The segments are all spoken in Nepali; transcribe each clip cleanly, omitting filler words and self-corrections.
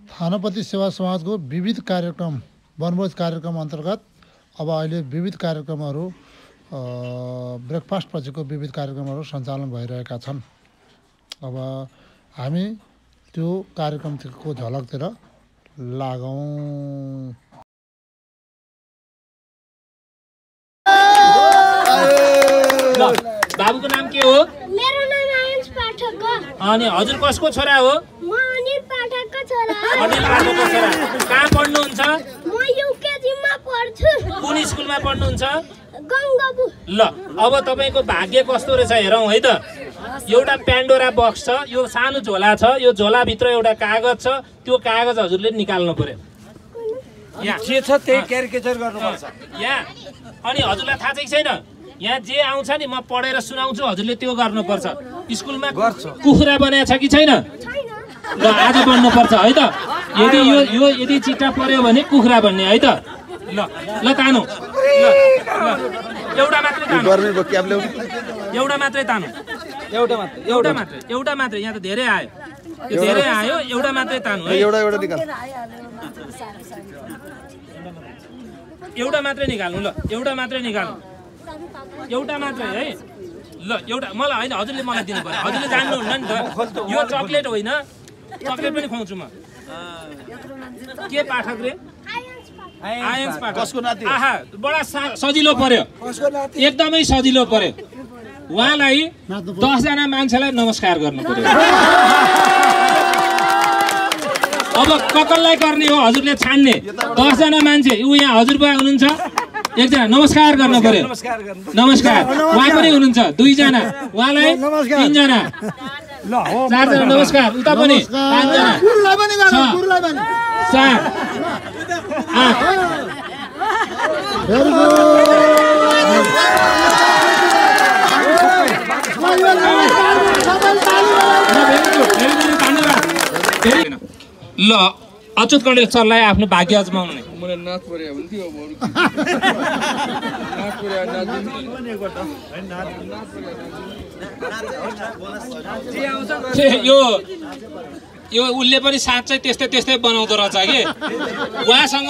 थानापति सेवा समाजको विविध कार्यक्रम वनभोज कार्यक्रम अन्तर्गत अब अहिले विविध कार्यक्रमहरू ब्रेकफास्ट पछिको विविध कार्यक्रमहरू सञ्चालन भइरहेका छन्। अब हामी त्यो कार्यक्रमको झलकतिर लागौँ। बाबुको नाम के हो? मेरो नाम आयुष पाठक हो। अनि हजुर कसको छोरा हो? म अनिल पाठकको छोरा। अनिल पाठकको छोरा। कहाँ पढ्नुहुन्छ? म युकेजीमा पढ्छु। कुन स्कुलमा पढ्नुहुन्छ? गङ्गाबु। ल अब तपाईको भाग्य कस्तो रहेछ हेरौँ है त। एउटा प्यान्डोरा बक्स छ, यो सानो झोला छ, यो झोलाभित्र एउटा कागज छ, त्यो कागज हजुरले निकाल्नु पर्यो। यहाँ जे छ त्यही क्यारिकेचर गर्नुपर्छ। यहाँ अनि हजुरलाई थाहा चाहिँ छैन, यहाँ जे आउँछ नि म पढेर सुनाउँछु, हजुरले त्यो गर्नुपर्छ। स्कुलमा कुखुरा बनाएको छ कि छैन? ल आज बन्नुपर्छ है त। यदि यदि चिट्टा पर्यो भने कुखुरा बन्ने है त। ल ल तानु, एउटा मात्रै तानु, एउटा मात्रै तानु, एउटा मात्रै। यहाँ त धेरै आयो, यो धेरै आयो, एउटा मात्रै तानु है। एउटा निकाल, एउटा मात्रै निकाल्नु। ल एउटा मात्रै निकाल्नु, एउटा मात्रै है। ल एउटा मलाई होइन, हजुरले मलाई दिनु पर्यो, हजुरले जान्नुहुन्न नि त। यो चक्लेट होइन, चक्लेट पनि खुवाउँछु म। के पाठक रे? आयन्स पाठक। आहा बडा सजिलो पर्यो, एकदमै सजिलो पर्यो। उहाँलाई 10 जना मान्छेलाई नमस्कार गर्नु पर्यो। अब कसलाई गर्ने हो हजुरले छान्ने। 10 जना मान्छे, ऊ यहाँ हजुरबा हुनुहुन्छ, एकजना नमस्कार गर्नु पर्यो। नमस्कार। उहाँ पनि हुनुहुन्छ, 2 जना, उहाँलाई 3 जना, 4 जना नमस्कार। उता पनि 5 जना, 4 8। ल अच्युत कण्डेल सरलाई आफ्नो भाग्य अजमाउनु। यो उसले पनि साँच्चै त्यस्तै बनाउँदो रहेछ कि। उहाँसँग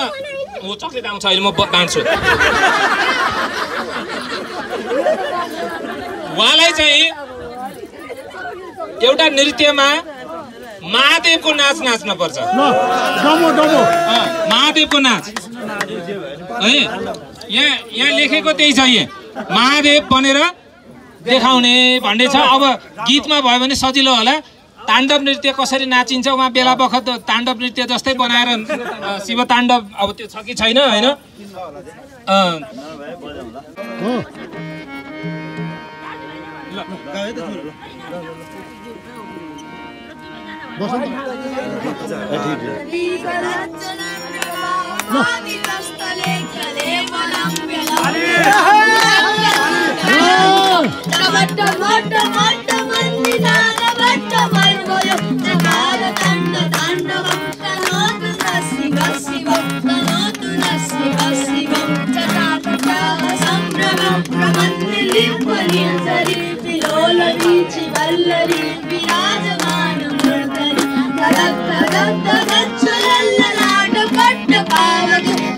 चक्लेट आउँछ, अहिले म बाँड्छु। उहाँलाई चाहिँ एउटा नृत्यमा महादेवको नाच नाच्न पर्छ। महादेवको नाच है, यहाँ लेखेको त्यही छ। महादेव बनेर देखाउने भन्ने छ। अब गीतमा भयो भने सजिलो होला। ताण्डव नृत्य कसरी नाचिन्छ, उहाँ बेला बखत ताण्डव नृत्य जस्तै बनाएर शिव ताण्डव, अब त्यो छ कि छैन होइन।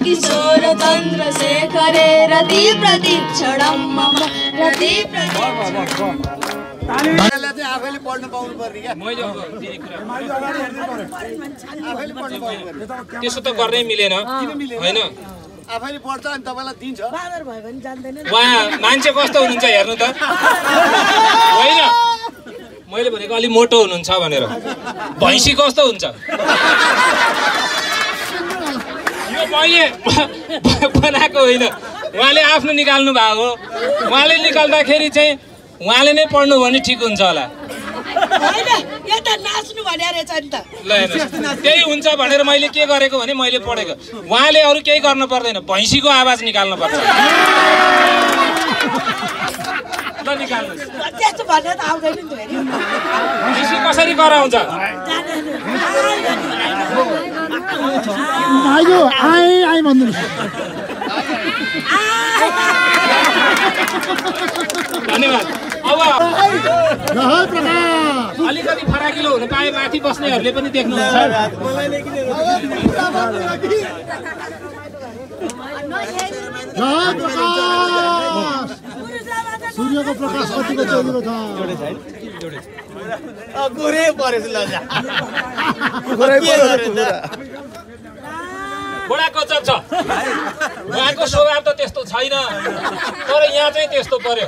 किशोर चन्द्रशेखरे रति प्रतीक्षणं मम रति आफैले पढ्न पाउनु पर्ने क्या। त्यसो त गर्नै मिलेन होइन। आफैले पढ्छ अनि तपाईँलाई दिन्छ। उहाँ मान्छे कस्तो हुनुहुन्छ हेर्नु त। होइन मैले भनेको अलि मोटो हुनुहुन्छ भनेर। भैँसी कस्तो हुन्छ? यो मैले बनाएको होइन, उहाँले आफ्नो निकाल्नु भएको हो। उहाँले निकाल्दाखेरि चाहिँ उहाँले नै पढ्नु भने ठिक हुन्छ होला। त्यही हुन्छ भनेर मैले के गरेको भने मैले पढेको। उहाँले अरू केही गर्नु पर्दैन, भैँसीको आवाज निकाल्नु पर्छ। ल निकाल्नुहोस्। भैँसी कसरी कराउँछ? धन्यवाद। अब जय प्रकाश अलिकति फराकिलो हुन पाए माथि बस्नेहरूले पनि देख्नुहुन्छ जय प्रकाश सूर्यको प्रकाश कतिको चौधुरो छ गोरे परेछ ल जा बडा कचक छ उहाँको स्वभाव त त्यस्तो छैन तर यहाँ चाहिँ त्यस्तो पर्यो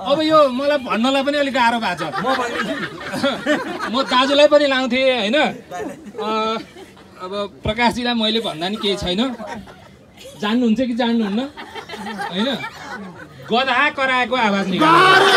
अब यो मलाई भन्नलाई पनि अलिक गाह्रो भएको छ म दाजुलाई पनि लाउँथेँ होइन अब प्रकाशजीलाई मैले भन्दा नि केही छैन जान्नुहुन्छ कि जान्नुहुन्न होइन गधा कराएको आवाज निकाल्नु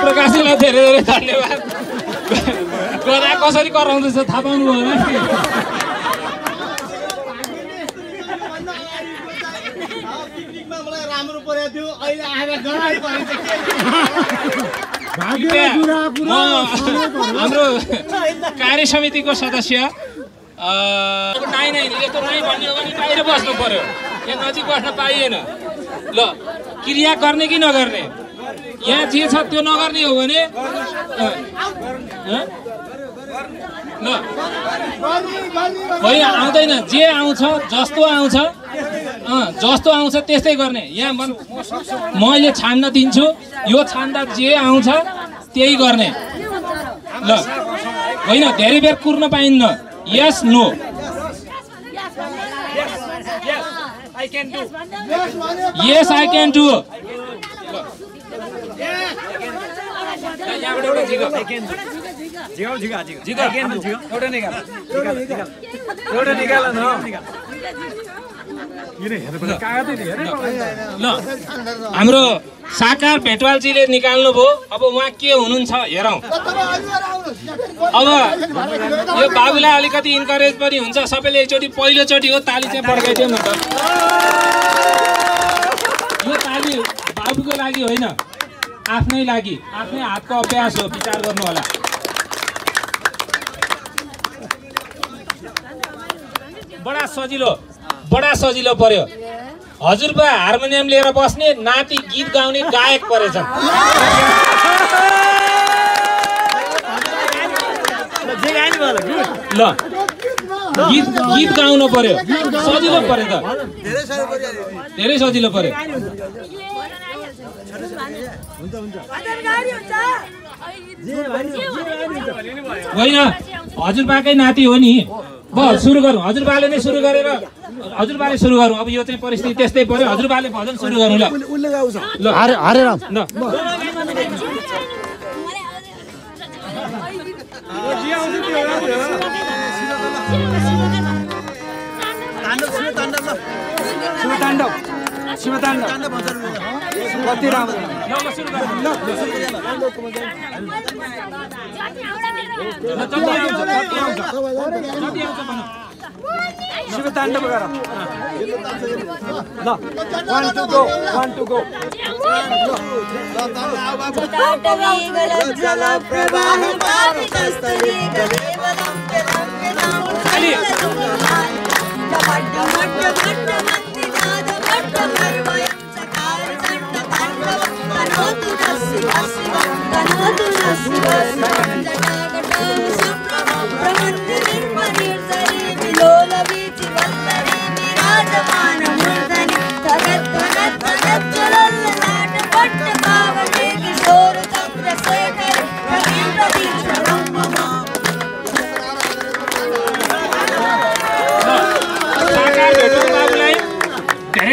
प्रकाशजीलाई धेरै धेरै धन्यवाद गधा कसरी कराउँदैछ थाहा पाउनु भयो राम्रो परेको थियो अहिले आएर गराइ परेछ हाम्रो कार्य समितिको सदस्य नाइ यस्तो नाइ भन्ने हो भने बाहिर बस्नु पर्यो यहाँ नजिक बस्न पाइएन ल क्रिया गर्ने कि नगर्ने यहाँ जे छ त्यो नगर्ने हो भने ल होइन आउँदैन जे आउँछ जस्तो आउँछ त्यस्तै गर्ने यहाँ मैले छान्न दिन्छु यो छान्दा जे आउँछ त्यही गर्ने ल होइन धेरै बेर कुर्न पाइन्न yes no yes I can do हाम्रो साकार भेटवालजीले निकाल्नु भयो अब उहाँ के हुनुहुन्छ हेरौँ अब यो बाबुलाई अलिकति इन्करेज पनि हुन्छ सबैले एकचोटि पहिलोचोटि हो ताली चाहिँ पड्काइदिउँ न त यो ताली बाबुको लागि होइन आफ्नै लागि आफ्नै हातको अभ्यास हो विचार गर्नु होला बडा सजिलो पर्यो हजुरबा हार्मोनियम लिएर बस्ने नाति गीत गाउने गायक परेछ ल गीत गाउनु पर्यो सजिलो पर्यो त धेरै सजिलो पर्यो होइन हजुरबाकै नाति हो नि बस सुरु गरौँ हजुरबाले नै सुरु गरेर हजुरबाले सुरु गरौँ अब यो चाहिँ परिस्थिति त्यस्तै पर्यो हजुरबाले भजन सुरु गरौँ ल हरे राम ल शिवताण्डव कति राम्रो शिवताण्डव गर ल 1 2 गो 1 2 गो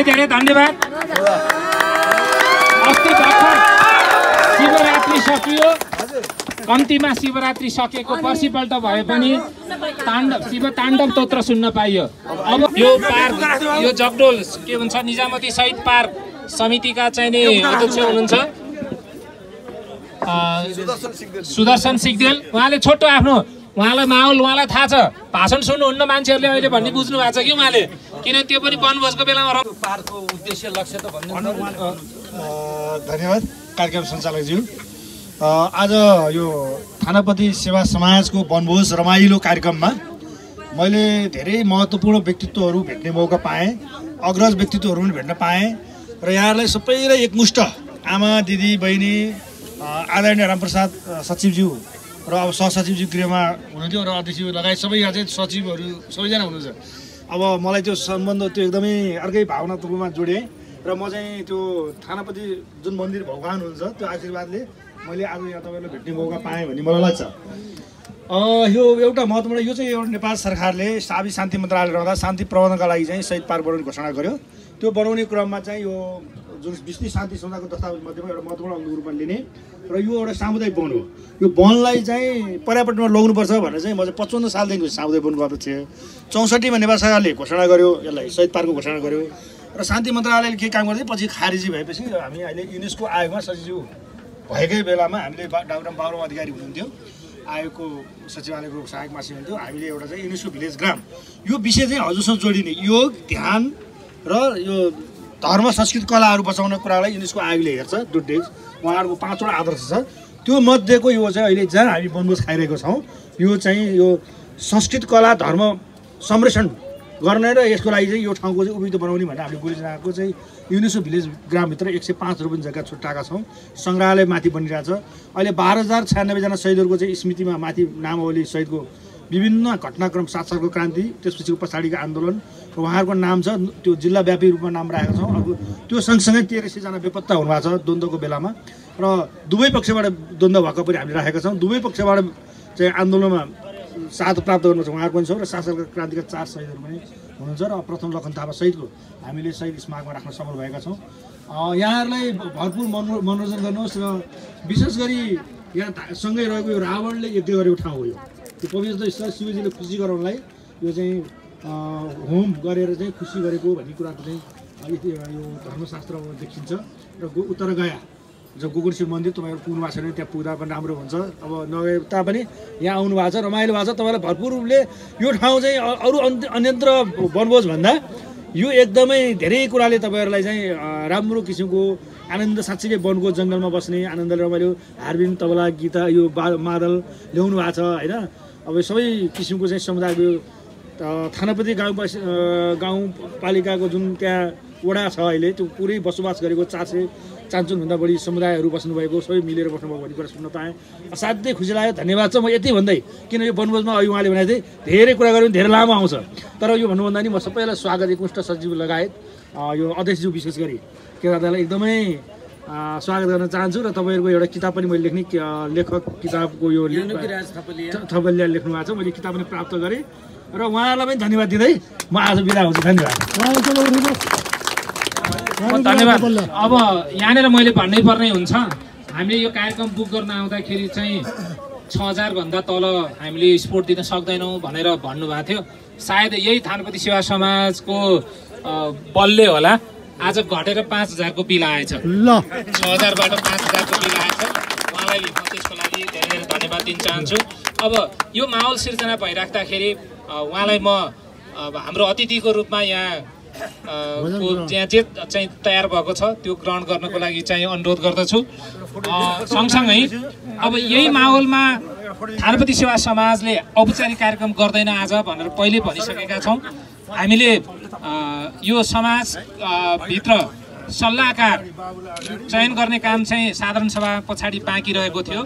धेरै धन्यवाद अस्ति भर्खर शिवरात्रि सकियो कम्तीमा शिवरात्रि सकेको पर्सिपल्ट भए पनि शिव ताण्डव स्तोत्र सुन्न पाइयो अब यो पार्क यो जगडोल के भन्छ निजामती शहीद पार्क समितिका चाहिने अध्यक्ष हुनुहुन्छ सुदर्शन सिग्देल उहाँले छोटो आफ्नो उहाँलाई माहौल उहाँलाई थाहा छ भाषण सुन्नुहुन्न मान्छेहरूले अहिले भन्ने बुझ्नु भएको छ कि उहाँले किन त्यो पनि वनभोजको बेलामा पार्कको उद्देश्य लक्ष्य त भन्नु धन्यवाद कार्यक्रम सञ्चालकज्यू आज यो थानापति सेवा समाजको वनभोज रमाइलो कार्यक्रममा मैले धेरै महत्त्वपूर्ण व्यक्तित्वहरू भेट्ने मौका पाएँ अग्रज व्यक्तित्वहरू पनि भेट्न पाएँ र यहाँहरूलाई सबैलाई एकमुष्ट आमा दिदी बहिनी आदरणीय रामप्रसाद सचिवज्यू र अब सहसचिवज्यू गृहमा हुनुहुन्थ्यो र अध्यक्षज्यू लगायत सबै यहाँ चाहिँ सचिवहरू सबैजना हुनुहुन्छ अब मलाई त्यो सम्बन्ध त्यो एकदमै अर्कै भावनात्मक रूपमा जोडेँ र म चाहिँ त्यो थानापति जुन मन्दिर भगवान् हुनुहुन्छ त्यो आशीर्वादले मैले आज यहाँ तपाईँलाई भेट्ने मौका पाएँ भन्ने मलाई लाग्छ यो एउटा महत्त्वपूर्ण यो चाहिँ एउटा नेपाल सरकारले साबी शान्ति मन्त्रालय रहँदा शान्ति प्रबन्धनका लागि चाहिँ शहीद पार्क बनाउने घोषणा गर्यो त्यो बनाउने क्रममा चाहिँ यो जुन विश्व शान्ति सौदाको दस्तावेजमध्येमा एउटा महत्त्वपूर्ण अङ्ग रूपमा लिने र यो एउटा सामुदायिक वन हो यो वनलाई चाहिँ पर्यावरणमा लग्नुपर्छ भनेर चाहिँ म चाहिँ 55 सालदेखि सामुदायिक वनको अपेक्षा थिएँ 64मा नेपाल सरकारले घोषणा गर्यो यसलाई शहीद पार्कको घोषणा गर्यो र शान्ति मन्त्रालयले के काम गर्दै पछि खारेजी भएपछि हामी अहिले युनेस्को आयोगमा सचिव भएकै बेलामा हामीले डाक्टर बाबुराम अधिकारी हुनुहुन्थ्यो आयोगको सचिवालयको सहायक मासी हुन्थ्यो हामीले एउटा चाहिँ युनेस्को भिलेज ग्राम यो विषय चाहिँ हजुरसँग जोडिने योग ध्यान र यो धर्म संस्कृति कलाहरू बचाउने कुरालाई युनेस्को आयोगले हेर्छ डुडेज उहाँहरूको 5वटा आदर्श छ त्यो मध्येको यो चाहिँ अहिले जहाँ हामी वनभोज खाइरहेको छौँ यो चाहिँ यो संस्कृति कला धर्म संरक्षण गर्ने र यसको लागि चाहिँ यो ठाउँको चाहिँ उपयुक्त बनाउने भनेर हामीले गुरुजनाको चाहिँ युनेस्को भिलेज ग्रामभित्र 105 रोपनी जग्गा छुट्टाएका छौँ सङ्ग्रहालय माथि बनिरहेछ अहिले 12,096जना शहीदहरूको चाहिँ स्मृतिमा माथि नामावली शहीदको विभिन्न घटनाक्रम 7 सालको क्रान्ति त्यसपछि पछाडिको आन्दोलन र उहाँहरूको नाम छ त्यो जिल्लाव्यापी रूपमा नाम राखेका छौँ अब त्यो सँगसँगै 1300जना बेपत्ता हुनुभएको छ द्वन्द्वको बेलामा र दुवै पक्षबाट द्वन्द्व भएको पनि हामीले राखेका छौँ दुवै पक्षबाट चाहिँ आन्दोलनमा साथ प्राप्त गर्नु छ उहाँहरूको पनि छ र 7 सालको क्रान्तिका 4 शहीदहरू पनि हुनुहुन्छ र प्रथम लखन थापा शहीदको हामीले शहीद स्मारकमा राख्न सफल भएका छौँ यहाँहरूलाई भरपुर मनोरञ्जन गर्नुहोस् र विशेष गरी यहाँ सँगै रहेको यो रावणले यज्ञ गरेको ठाउँ हो यो त्यो पवित्र स्थल शिवजीले खुसी गराउनलाई यो चाहिँ होम गरेर चाहिँ खुसी गरेको भन्ने कुराको चाहिँ यो धर्मशास्त्रमा देखिन्छ र उत्तर गया जो गोकुल मन्दिर तपाईँहरू पुग्नु भएको छैन त्यहाँ पुग्दा पनि राम्रो हुन्छ अब नगए तापनि यहाँ आउनु भएको छ रमाइलो भएको छ तपाईँलाई भरपुर रूपले यो ठाउँ चाहिँ अरू अन्यत्र वनभोज भन्दा यो एकदमै धेरै कुराले तपाईँहरूलाई चाहिँ राम्रो किसिमको आनन्द साँच्चीकै वनको जङ्गलमा बस्ने आनन्दले रमाइलो हार्बिन तबला गीता यो मादल ल्याउनु भएको छ होइन अब सबै किसिमको चाहिँ समुदायको थानापति गाउँपालिकाको जुन त्यहाँ वडा छ अहिले त्यो पुरै बसोबास गरेको 400-500भन्दा बढी समुदायहरू बस्नुभएको सबै मिलेर बस्नुभएको भन्ने कुरा सुन्न पाएँ असाध्यै खुसी लाग्यो धन्यवाद छ म यति भन्दै किन यो वनभोजमा अहिले उहाँले भने चाहिँ धेरै कुरा गऱ्यो भने धेरै लामो आउँछ तर यो भन्नुभन्दा नि म सबैलाई स्वागत एकमुष्ट सचिव लगायत यो अध्यक्षज्यू विशेष गरी केदारलाई एकदमै स्वागत गर्न चाहन्छु र तपाईँहरूको एउटा किताब पनि मैले लेख्ने लेखक किताबको यो थपलिया लेख्नु भएको छ मैले किताब पनि प्राप्त गरेँ र उहाँहरूलाई पनि धन्यवाद दिँदै म आज बिदा हुन्छु धन्यवाद धन्यवाद अब यहाँनिर मैले भन्नै पर्ने हुन्छ हामीले यो कार्यक्रम बुक गर्न आउँदाखेरि चाहिँ 6000 भन्दा तल हामीले स्पोर्ट दिन सक्दैनौँ भनेर भन्नुभएको थियो सायद यही थानापति सेवा समाजको बलले होला आज घटेर 5000 को बिल आएछ ल 6000 बाट 5000 को बिल आएछ उहाँलाई त्यसको लागि धेरै धेरै धन्यवाद दिन चाहन्छु अब यो माहौल सिर्जना भइराख्दाखेरि उहाँलाई म हाम्रो अतिथिको रूपमा यहाँ जे चाहिँ तयार भएको छ त्यो ग्रहण गर्नको लागि चाहिँ अनुरोध गर्दछु सँगसँगै अब यही माहौलमा थानापति सेवा समाजले औपचारिक कार्यक्रम गर्दैन आज भनेर पहिले भनिसकेका छौँ हामीले यो समाज भित्र सल्लाहकार चयन गर्ने काम चाहिँ साधारण सभा पछाडि बाँकी रहेको थियो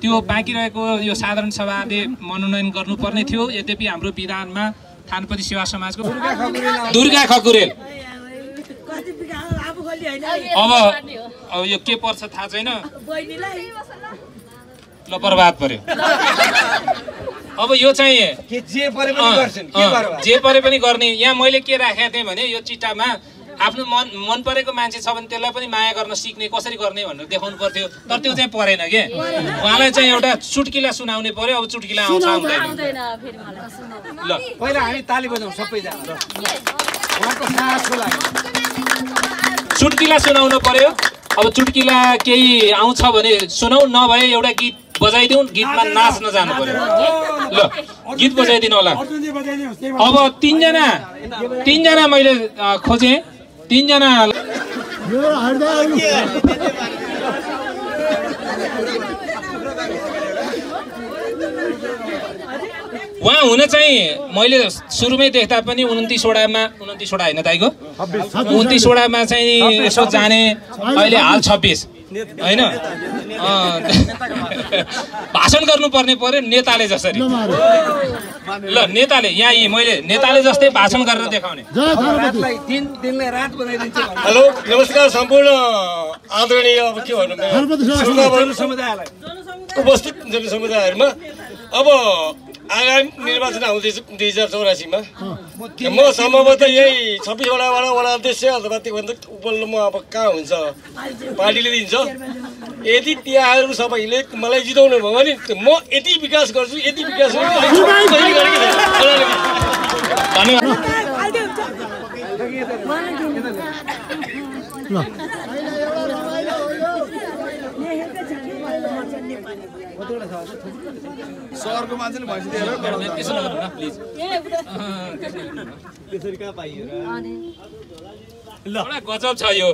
त्यो बाँकी रहेको यो साधारण सभाले मनोनयन गर्नुपर्ने थियो यद्यपि हाम्रो विधानमा थानापति सेवा समाजको दुर्गा खकुरेल अब यो के पर्छ थाहा छैन ल बर्बाद पर्यो अब यो चाहिँ जे परे पनि गर्ने यहाँ मैले के राखेको थिएँ भने यो चिट्ठामा आफ्नो मन परेको मान्छे छ भने त्यसलाई पनि माया गर्न सिक्ने कसरी गर्ने भनेर देखाउनु पर्थ्यो तर त्यो चाहिँ परेन के उहाँलाई चाहिँ एउटा चुटकिला सुनाउनै पर्यो अब चुटकिला आउँछ आउँदैन ल पहिला हामी ताली बजाउँ सबैजना उहाँको साहसको लागि चुटकिला सुनाउनु पर्यो अब चुटकिला केही आउँछ भने सुनाउ नभए एउटा गीत बजाइदिउँ गीतमा नाच्न जानु पर्यो ल गीत बजाइदिनु होला अब तीनजना मैले खोजे तीनजना उहाँ हुन चाहिँ मैले सुरुमै देख्दा पनि 29 वडामा 29 वडा होइन दाइको 29 वडामा चाहिँ यसो जाने अहिले हाल 26 होइन भाषण गर्नुपर्ने पर्यो नेताले जसरी ल नेताले यहाँ मैले नेताले जस्तै भाषण गरेर देखाउने हेलो नमस्कार सम्पूर्ण आदरणीय अब के भन्नु उपस्थित जनसमुदायहरूमा अब आगामी निर्वाचन आउँदैछ 2084मा म सम्भवतः यही 26 वडा अध्यक्ष अथवा त्योभन्दा उपल्लो म अब कहाँ हुन्छ पार्टीले दिन्छ यदि त्यहाँहरू सबैले मलाई जिताउनु भयो भने म यति विकास गर्छु यति विकास सहरको मान्छेले भइसक्यो त्यसरी कहाँ पाइयो ल गजब छ यो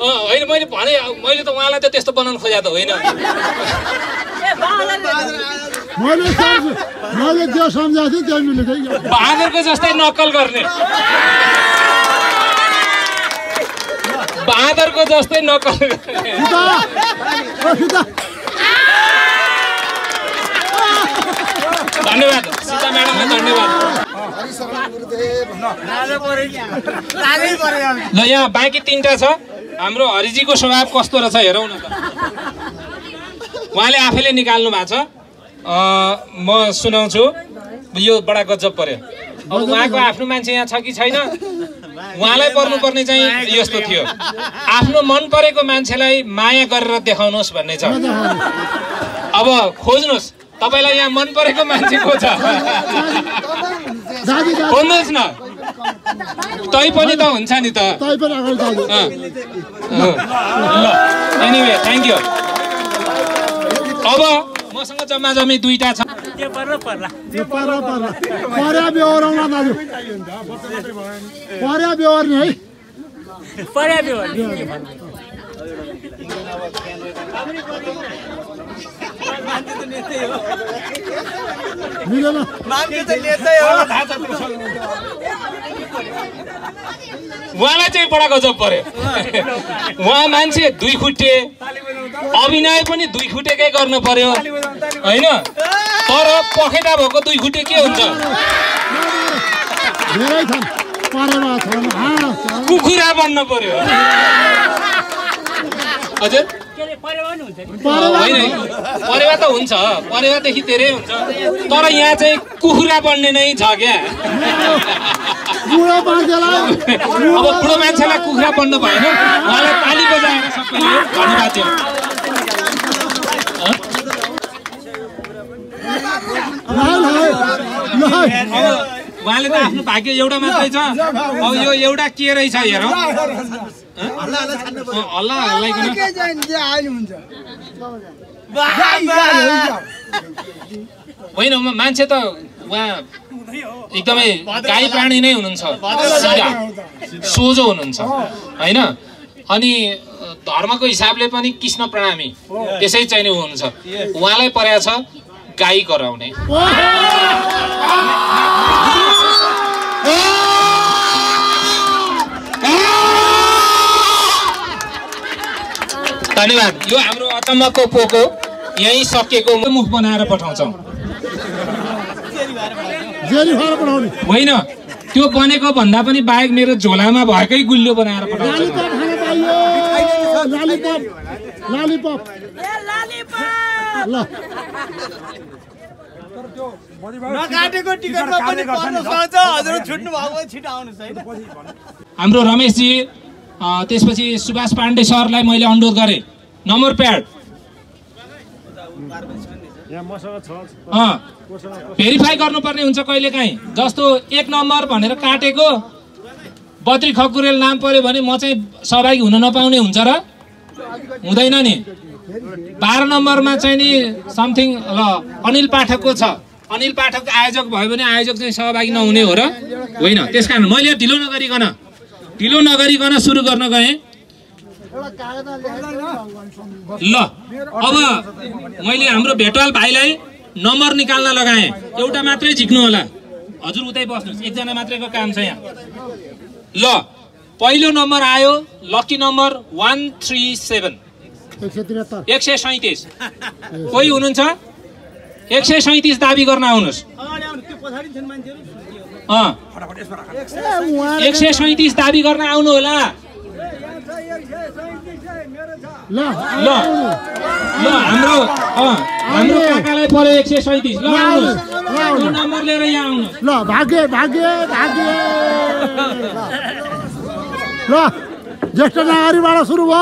होइन मैले भने मैले त उहाँलाई त त्यस्तो बनाउनु खोजेको त होइन मैले जो सम्झाएको थिएँ त्यो मिलेको बहादुरको जस्तै नक्कल गर्ने बहादुरको जस्तै नक्कल गर्ने धन्यवाद सीता म्याडमलाई धन्यवाद ल यहाँ बाँकी 3टा छ हाम्रो हरिजीको स्वभाव कस्तो रहेछ हेरौँ न त उहाँले आफैले निकाल्नु भएको छ म सुनाउँछु यो बडा गजब पर्यो अब उहाँको आफ्नो मान्छे यहाँ छ कि छैन उहाँलाई पर्नुपर्ने चाहिँ यस्तो थियो आफ्नो मन परेको मान्छेलाई माया गरेर देखाउनुहोस् भन्ने छ अब खोज्नुहोस् तपाईलाई यहाँ मन परेको मान्छे को छ खोज्नुहोस् न तै पनि त हुन्छ नि त ल एनिवे थ्याङ्क यू अब मसँग जम्मा जम्मी 2टा छ उहाँलाई चाहिँ बडा गजब पर्यो उहाँ मान्छे 2 खुट्टे अभिनय पनि 2 खुट्टेकै गर्नु पर्यो हैन तर पखेटा भएको 2 खुट्टे के हुन्छ कुखुरा बन्न पर्यो हजुर परेवा त हुन्छ परेवादेखि धेरै हुन्छ तर यहाँ चाहिँ कुखुरा बन्ने नै छ क्या अब बुढो मान्छेलाई कुखुरा बन्नु भएन उहाँलाई ताली बजाएर सबैले धन्यवाद दियो उहाँले त आफ्नो भाग्य एउटा मात्रै छ अब यो एउटा के रहेछ हेरौँ होइन मान्छे त उहाँ एकदमै गाई प्राणी नै हुनुहुन्छ सोझो हुनुहुन्छ होइन अनि धर्मको हिसाबले पनि कृष्ण प्रणामी त्यसै चाहिँ नै हुनुहुन्छ उहाँलाई परेको छ गाई कराउने धन्यवाद यो हाम्रो अचम्मको पोको यही सकेको मुख बनाएर पठाउँछौँ होइन त्यो बनेको भन्दा पनि बाहेक मेरो झोलामा भएकै गुलियो बनाएर पठाउँछौँ हाम्रो रमेशजी त्यसपछि सुभाष पाण्डे सरलाई मैले अनुरोध गरेँ नम्बर प्याड भेरिफाई गर्नुपर्ने हुन्छ कहिलेकाहीँ जस्तो 1 नम्बर भनेर काटेको बद्री खकुरेल नाम पर्यो भने म चाहिँ सहभागी हुन नपाउने हुन्छ र हुँदैन नि 12 नम्बरमा चाहिँ नि समथिङ ल अनिल पाठकको छ अनिल पाठक आयोजक भयो भने आयोजक चाहिँ सहभागी नहुने हो र होइन त्यसकारण मैले ढिलो नगरिकन सुरु गर्न गएँ ल अब मैले हाम्रो भेटवाल भाइलाई नम्बर निकाल्न लगाएँ एउटा मात्रै झिक्नु होला हजुर उतै बस्नुहोस् एकजना मात्रैको काम छ यहाँ ल पहिलो नम्बर आयो लकी नम्बर 137 137 कोही हुनुहुन्छ 137 दाबी गर्न आउनुहोस् 137 दाबी गर्न आउनु होला ल हाम्रो काकालाई पर्यो 137 ल आउनुहोस् नम्बर लिएर यहाँ आउनुहोस् ल भाग्य ल ज्येष्ठ नागरिकबाट सुरु भयो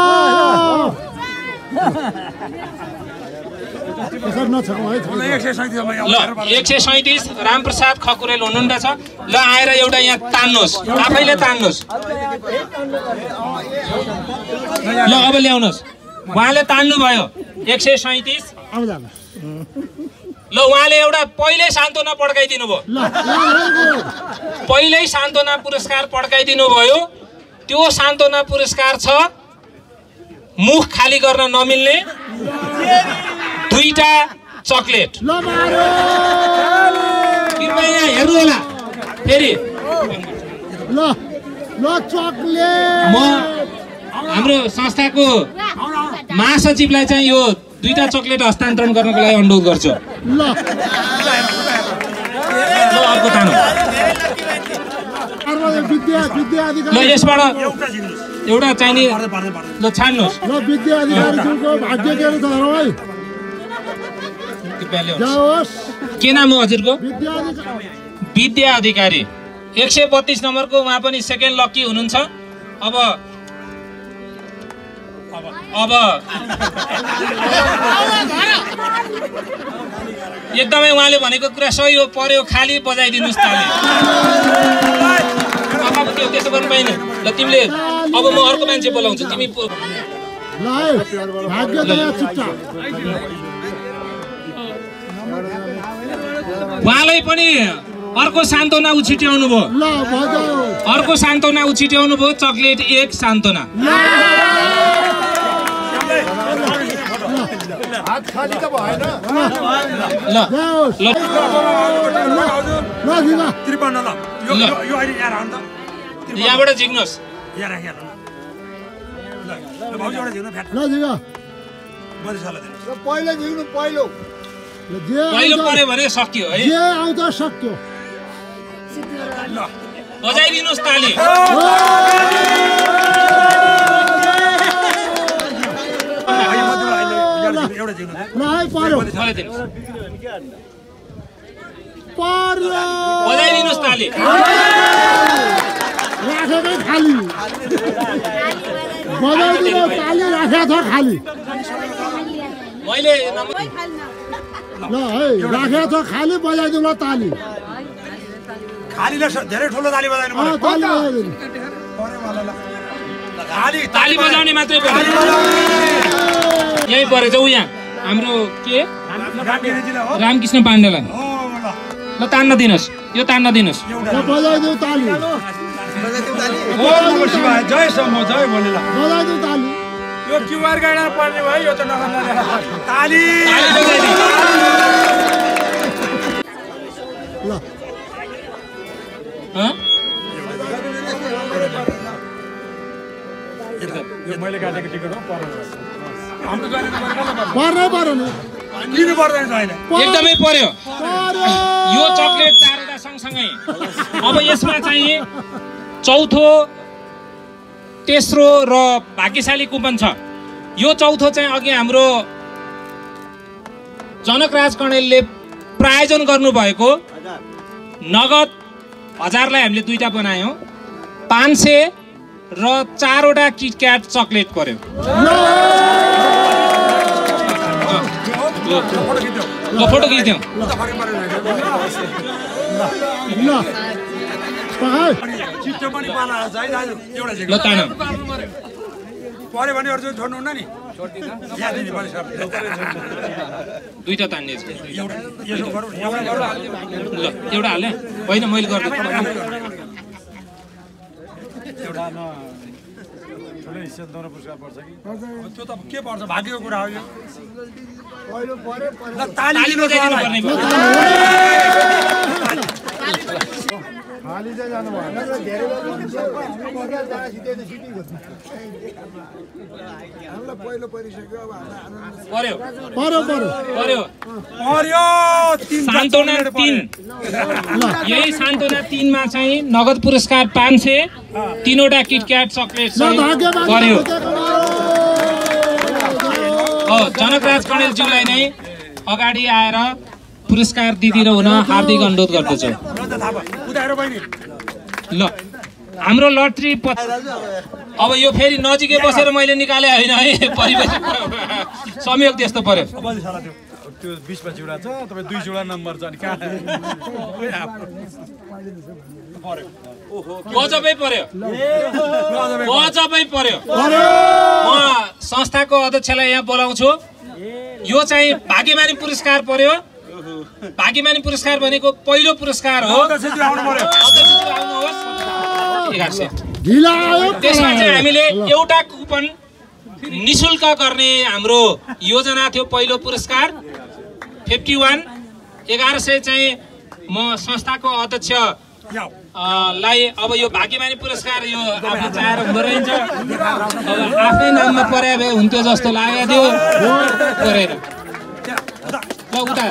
ल 137 रामप्रसाद खकुरेल हुनुहुन्छ छ ल आएर एउटा यहाँ तान्नुहोस् आफैले तान्नुहोस् ल अब ल्याउनुहोस् उहाँले तान्नु भयो 137 ल उहाँले एउटा पहिल्यै सान्त्वना पड्काइदिनु भयो पहिल्यै सान्त्वना पुरस्कार पड्काइदिनु भयो त्यो सान्त्वना पुरस्कार छ मुख खाली गर्न नमिल्ने 2टा चकलेट कृपया यहाँ हेर्नु होला फेरि म हाम्रो संस्थाको महासचिवलाई चाहिँ यो 2टा चकलेट हस्तान्तरण गर्नको लागि अनुरोध गर्छु ल अर्को तानो ल यसबाट एउटा चाहिने ल छान्नुहोस् ल विद्या अधिकारीको भाग्य के छ के नाम हो हजुरको विद्या अधिकारी 132 नम्बरको उहाँ पनि सेकेन्ड लकी हुनुहुन्छ अब एकदमै उहाँले भनेको कुरा सही हो पर्यो खाली बजाइदिनुस् ताली त्यसो गर्नु पाइन ल तिमीले अब म अर्को मान्छे बोलाउँछु तिमी उहाँलाई पनि अर्को सान्त्वना उछिट्याउनु भयो अर्को सान्त्वना उछिट्याउनु भयो चकलेट 1 सान्त्वना यहाँबाट झिक्नुहोस् पहिलो पर्यो भने सक्यो है सक्यो बजाइदिनुहोस् ताली बजाइदिनुहोस् ताली राखेकै खाली बजाइदिनु ताली राखेको छ खाली मैले ल है राखेको छ खाली बजाइदिनु ताली खालीले धेरै ठुलो ताली बजाइनु पर्यो ताली बजाउने मात्रै पर्यो यही परेछ उ यहाँ हाम्रो के रामकृष्ण पाण्डेलाई ल तान्न दिनुहोस् यो तान्न दिनुहोस् बजाइदिउ ताली जय सम्म जय भोलेला बजाइदिउ ताली यो क्युआर गाडा पर्ने भयो यो त नगर्नु ताली ल मैले काटेको टिकट हो एकदमै पर्यो यो चकलेट 4वटा सँगसँगै अब यसमा चाहिँ चौथो तेस्रो र भाग्यशाली कुपन छ यो चौथो चाहिँ अघि हाम्रो जनकराज कणेलले प्रायोजन गर्नुभएको नगद 1000लाई हामीले 2टा बनायौँ 500 र 4वटा किटक्याट चकलेट पर्यो ल फोटो खिच्दिउँ ल तान पऱ्यो भने अरू छोड्नुहुन्न नि दुईटा तान्ने छ। यसो गरौँ ल एउटा हाले होइन मैले गर्दै एउटा ठुलो हिस्सा दोहोरो पुरस्कार पर्छ कि त्यो त के पर्छ भाग्यको कुरा हो यो ल ताली बजाइदिनु पर्ने भयो। खाली चाहिँ जानु भएन धेरै पर्यो सान्तोना 3 यही सान्तोना 3 मा चाहिँ नगद पुरस्कार 500 3वटा किटक्याट चकलेट पर्यो। जनकराज कणेलज्यूलाई नै अगाडि आएर पुरस्कार दिदिनु हुन हार्दिक अनुरोध गर्दछु। ल हाम्रो लटरी अब यो फेरि नजिकै बसेर मैले निकाले होइन है परिवेश संयोग त्यस्तो पर्यो। त्यो 20 मा जोडा छ तपाईँ 2 जोडा नम्बर छ नि कहाँ गजबै पर्यो म संस्थाको अध्यक्षलाई यहाँ बोलाउँछु। यो चाहिँ भाग्यमानी पुरस्कार पर्यो। भाग्यमानी पुरस्कार भनेको पहिलो पुरस्कार हो। त्यसमा चाहिँ हामीले एउटा कुपन निशुल्क गर्ने हाम्रो योजना थियो। पहिलो पुरस्कार 51 1100 चाहिँ म संस्थाको अध्यक्ष लाई अब यो भाग्यमानी पुरस्कार यो आफू चाहेर हुँदो रहेछ। अब आफ्नै नाममा पर्या भए हुन्थ्यो जस्तो लागेको थियो परेन। ल उता